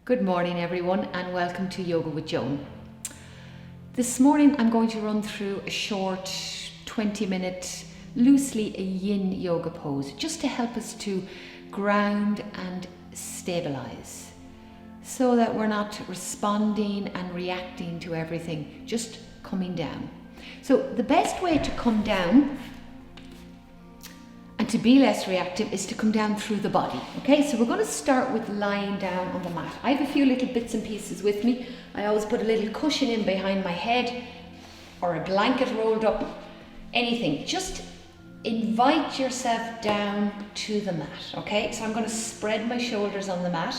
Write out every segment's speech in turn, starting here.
Good morning everyone and welcome to Yoga with Joan. This morning I'm going to run through a short 20-minute, loosely a Yin Yoga pose, just to help us to ground and stabilize so that we're not responding and reacting to everything, just coming down. So the best way to come down and to be less reactive is to come down through the body. Okay, so we're going to start with lying down on the mat. I have a few little bits and pieces with me. I always put a little cushion in behind my head or a blanket rolled up, anything. Just invite yourself down to the mat. Okay, so I'm going to spread my shoulders on the mat,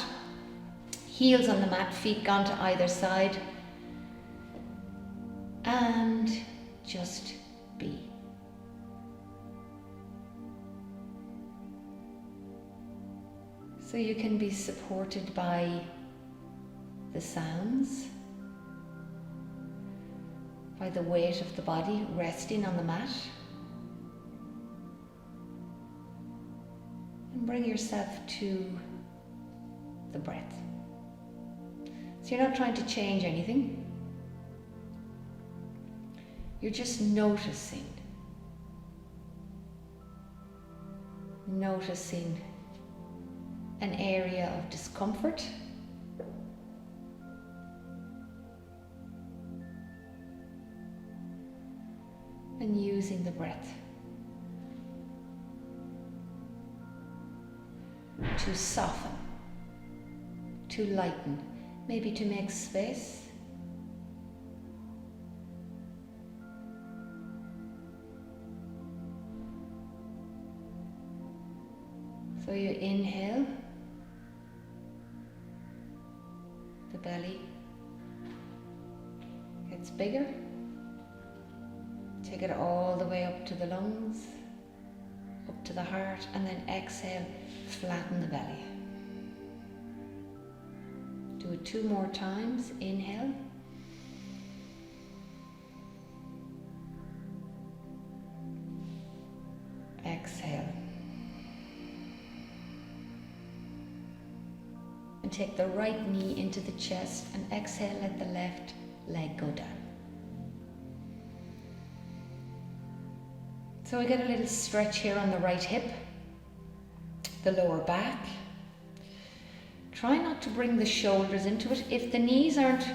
heels on the mat, feet gone to either side, and just be. So you can be supported by the sounds, by the weight of the body resting on the mat, and bring yourself to the breath. So you're not trying to change anything, you're just noticing an area of discomfort, and using the breath to soften, to lighten, maybe to make space. So you inhale, the belly gets bigger, take it all the way up to the lungs, up to the heart, and then exhale, flatten the belly. Do it 2 more times. Inhale, exhale. And take the right knee into the chest and exhale, let the left leg go down. So we get a little stretch here on the right hip, the lower back. Try not to bring the shoulders into it. If the knees aren't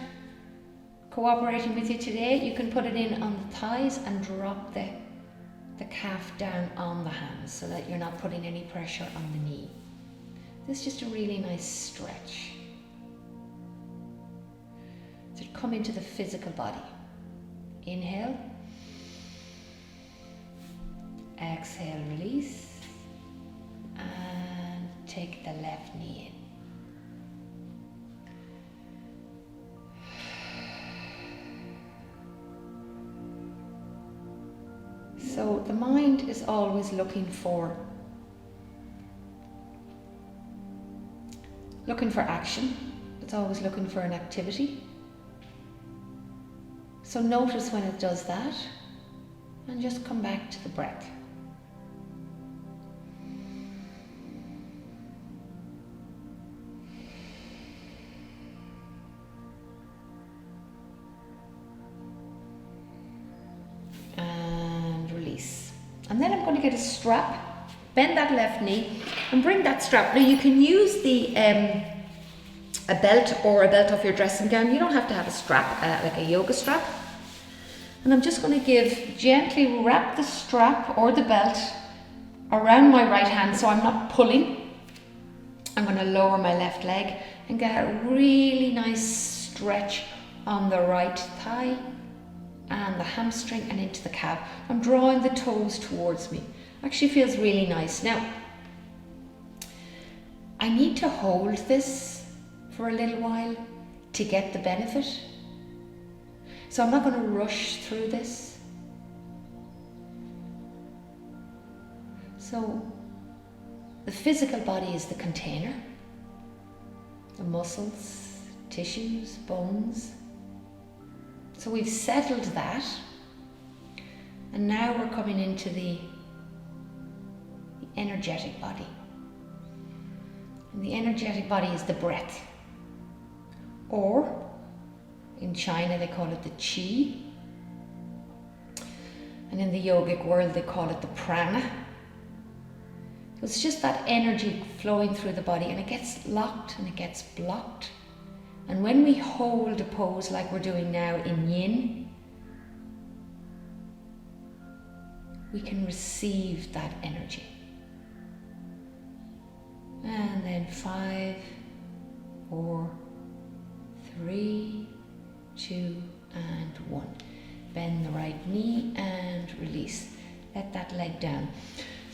cooperating with you today, you can put it in on the thighs and drop the calf down on the hands so that you're not putting any pressure on the knee. This is just a really nice stretch. So come into the physical body. Inhale. Exhale, release. And take the left knee in. So the mind is always looking for action. It's always looking for an activity. So notice when it does that and just come back to the breath. And release. And then I'm going to get a strap, bend that left knee and bring that strap. Now you can use a belt or a belt off your dressing gown. You don't have to have a strap, like a yoga strap. And I'm just going to gently wrap the strap or the belt around my right hand so I'm not pulling. I'm going to lower my left leg and get a really nice stretch on the right thigh and the hamstring and into the calf. I'm drawing the toes towards me. Actually feels really nice. Now, I need to hold this for a little while to get the benefit. So I'm not going to rush through this. So the physical body is the container, the muscles, tissues, bones. So we've settled that. And now we're coming into the energetic body. And the energetic body is the breath. or in China they call it the Qi, and in the yogic world they call it the prana. It's just that energy flowing through the body, and it gets locked and it gets blocked. And when we hold a pose like we're doing now in Yin, we can receive that energy. And then 5, 4, 3, 2, and 1. Bend the right knee and release. Let that leg down.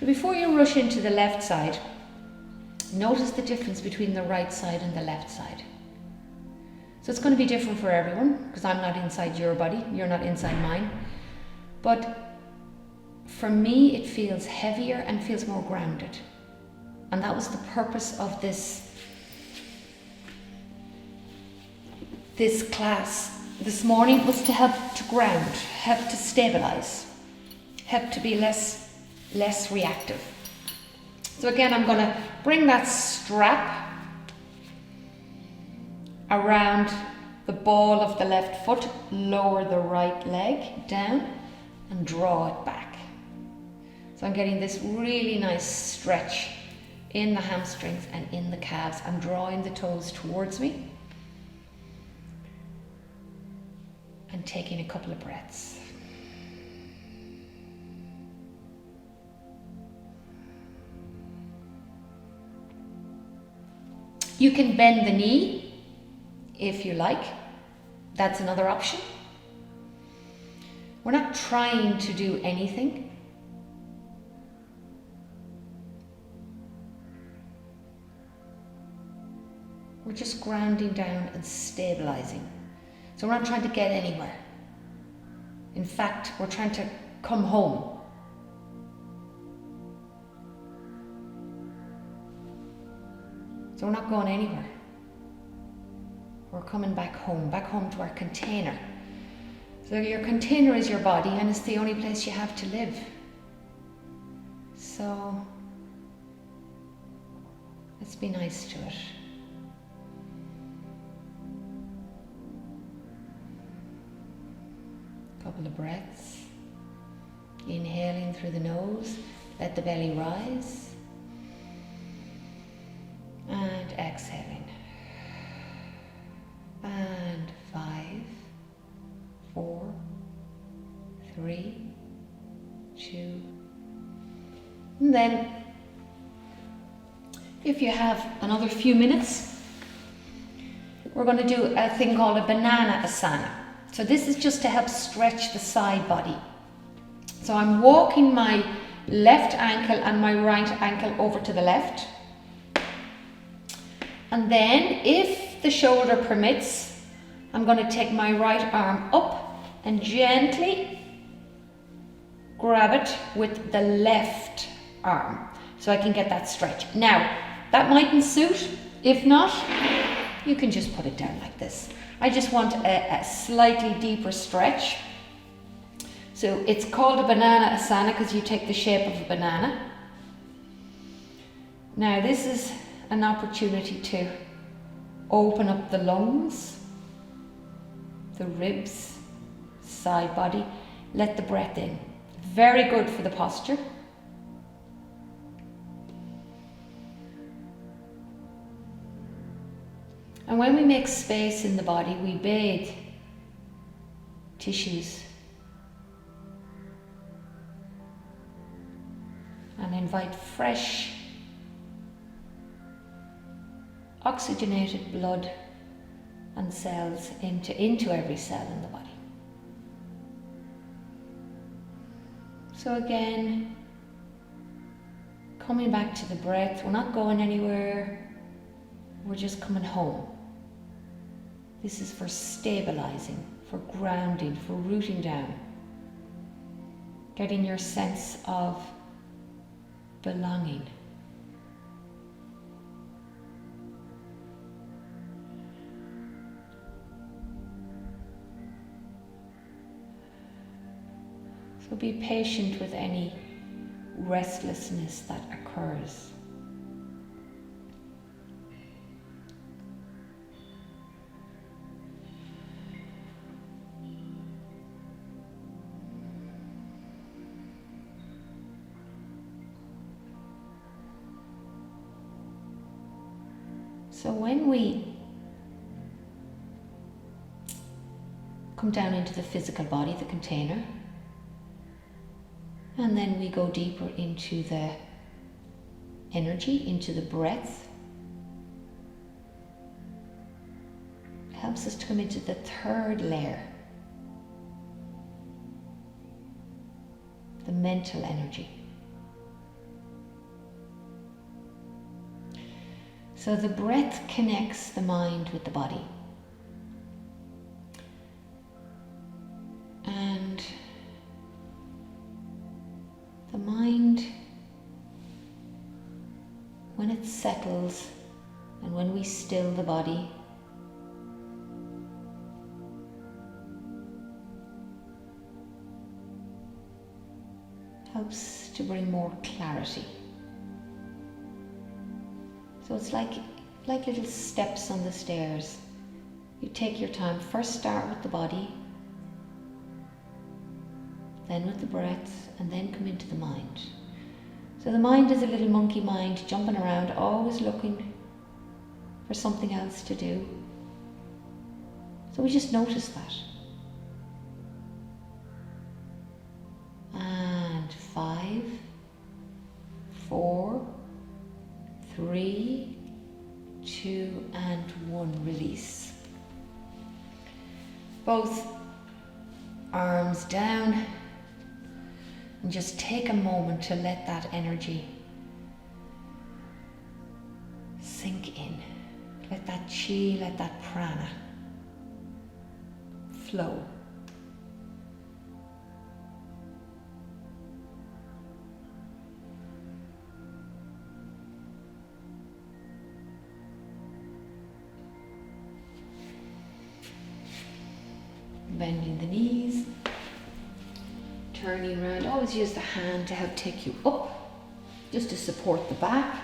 So before you rush into the left side, notice the difference between the right side and the left side. So it's going to be different for everyone, because I'm not inside your body, you're not inside mine. But for me, it feels heavier and feels more grounded. And that was the purpose of this class this morning, was to help to ground, help to stabilize, help to be less reactive. So again, I'm going to bring that strap around the ball of the left foot, lower the right leg down and draw it back. So I'm getting this really nice stretch in the hamstrings and in the calves. I'm drawing the toes towards me and taking a couple of breaths. You can bend the knee if you like. That's another option. We're not trying to do anything. We're just grounding down and stabilizing. So we're not trying to get anywhere. In fact, we're trying to come home. So we're not going anywhere. We're coming back home to our container. So your container is your body, and it's the only place you have to live. So let's be nice to it. Couple of breaths. Inhaling through the nose, let the belly rise. And exhaling. And 5, 4, 3, 2. And then, if you have another few minutes, we're going to do a thing called a banana asana. So this is just to help stretch the side body. So I'm walking my left ankle and my right ankle over to the left. And then, if the shoulder permits, I'm going to take my right arm up and gently grab it with the left arm so I can get that stretch. Now, that mightn't suit. If not, you can just put it down like this. I just want a slightly deeper stretch. So it's called a banana asana because you take the shape of a banana. Now, this is an opportunity to open up the lungs, the ribs, side body. Let the breath in. Very good for the posture. And when we make space in the body, we bathe tissues and invite fresh oxygenated blood and cells into every cell in the body. So again, coming back to the breath, we're not going anywhere, we're just coming home. This is for stabilizing, for grounding, for rooting down, getting your sense of belonging. So be patient with any restlessness that occurs. So when we come down into the physical body, the container, and then we go deeper into the energy, into the breath, it helps us to come into the third layer, the mental energy. So the breath connects the mind with the body. And the mind, when it settles and when we still the body, helps to bring more clarity. So it's like little steps on the stairs. You take your time. First start with the body, then with the breath, and then come into the mind. So the mind is a little monkey mind jumping around, always looking for something else to do. So we just notice that. And 5, 4, 3, 2, and 1. Release. Both arms down. And just take a moment to let that energy sink in. Let that chi, let that prana flow. Bending the knees. Turning around, always use the hand to help take you up, just to support the back.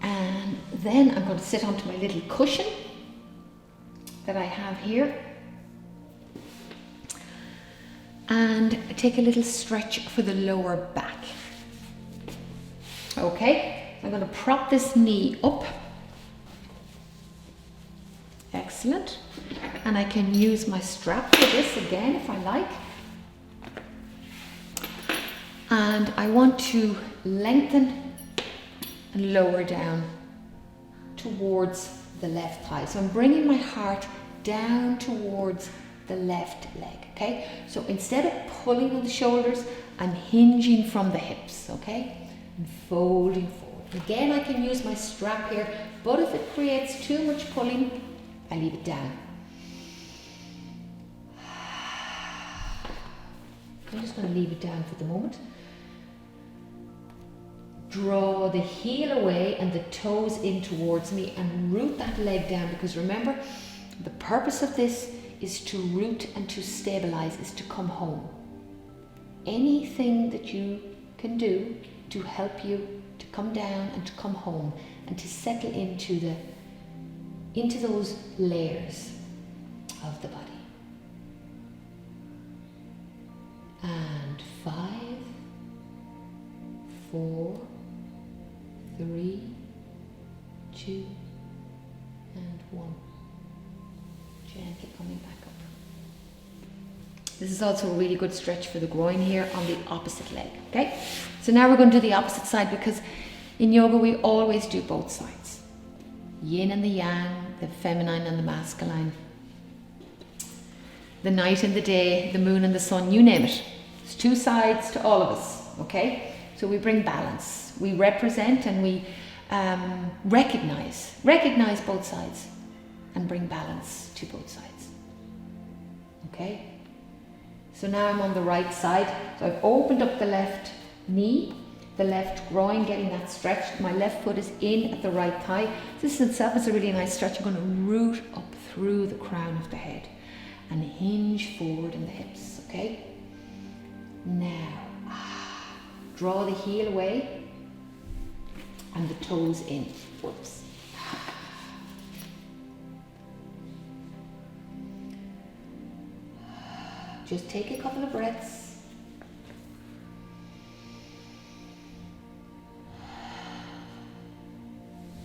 And then I'm going to sit onto my little cushion that I have here and take a little stretch for the lower back. Okay. I'm going to prop this knee up. Excellent. And I can use my strap for this again if I like. And I want to lengthen and lower down towards the left thigh. So I'm bringing my heart down towards the left leg, okay? So instead of pulling on the shoulders, I'm hinging from the hips, okay? And folding forward. Again, I can use my strap here, but if it creates too much pulling, I leave it down. I'm just going to leave it down for the moment. Draw the heel away and the toes in towards me and root that leg down, because remember, the purpose of this is to root and to stabilize, is to come home. Anything that you can do to help you to come down and to come home and to settle into those layers of the body. And 5, 4, 3, 2, and 1. Gently coming back up. This is also a really good stretch for the groin here on the opposite leg, okay? So now we're going to do the opposite side, because in yoga we always do both sides. Yin and the yang, the feminine and the masculine. The night and the day, the moon and the sun, you name it. There's two sides to all of us, okay? So we bring balance. We represent and we recognize both sides and bring balance to both sides, okay? So now I'm on the right side. So I've opened up the left knee, the left groin, getting that stretch. My left foot is in at the right thigh. This in itself is a really nice stretch. I'm going to root up through the crown of the head and hinge forward in the hips, okay? Now, draw the heel away and the toes in. Whoops. Just take a couple of breaths.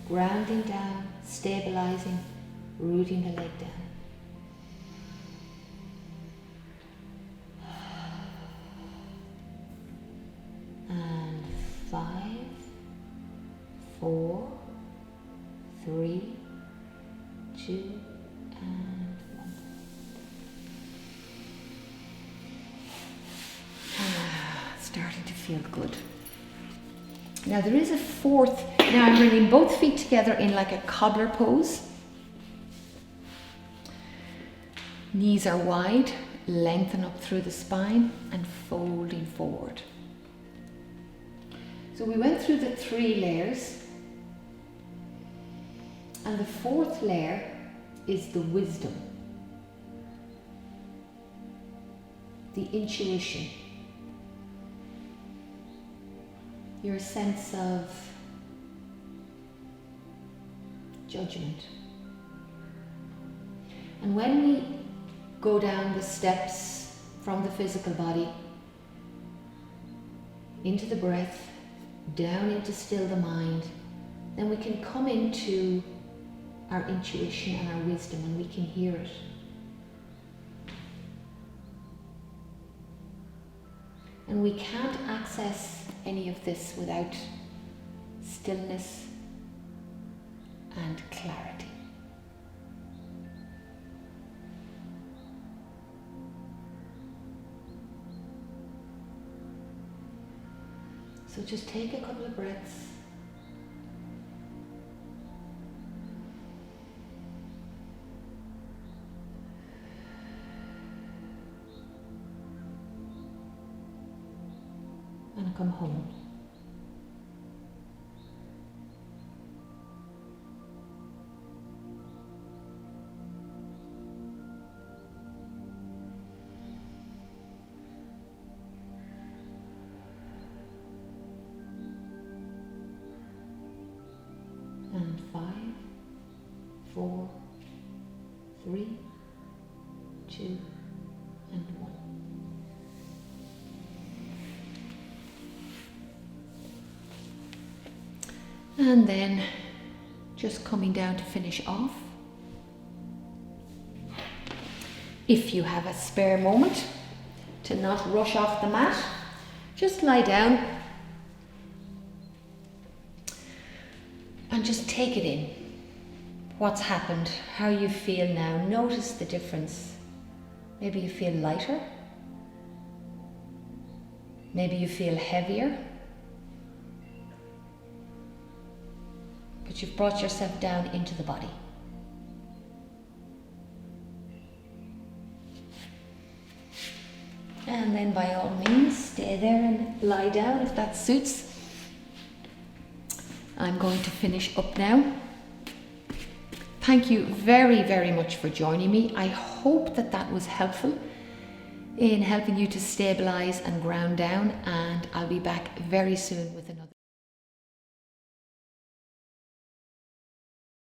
Grounding down, stabilizing, rooting the leg down. And 5, 4, 3, 2, and 1. Starting to feel good. Now there is a fourth. Now I'm bringing both feet together in like a cobbler pose. Knees are wide, lengthen up through the spine and folding forward. So we went through the 3 layers. And the 4th layer is the wisdom, the intuition, your sense of judgment. And when we go down the steps from the physical body into the breath, down into still the mind, then we can come into our intuition and our wisdom, and we can hear it. And we can't access any of this without stillness and clarity. So just take a couple of breaths. And come home. And 5, 4, 3, 2, and 1. And then just coming down to finish off. If you have a spare moment to not rush off the mat, just lie down and just take it in. What's happened, how you feel now. Notice the difference. Maybe you feel lighter. Maybe you feel heavier. But you've brought yourself down into the body. And then by all means, stay there and lie down if that suits. I'm going to finish up now. Thank you very, very much for joining me. I hope that that was helpful in helping you to stabilize and ground down, and I'll be back very soon with another.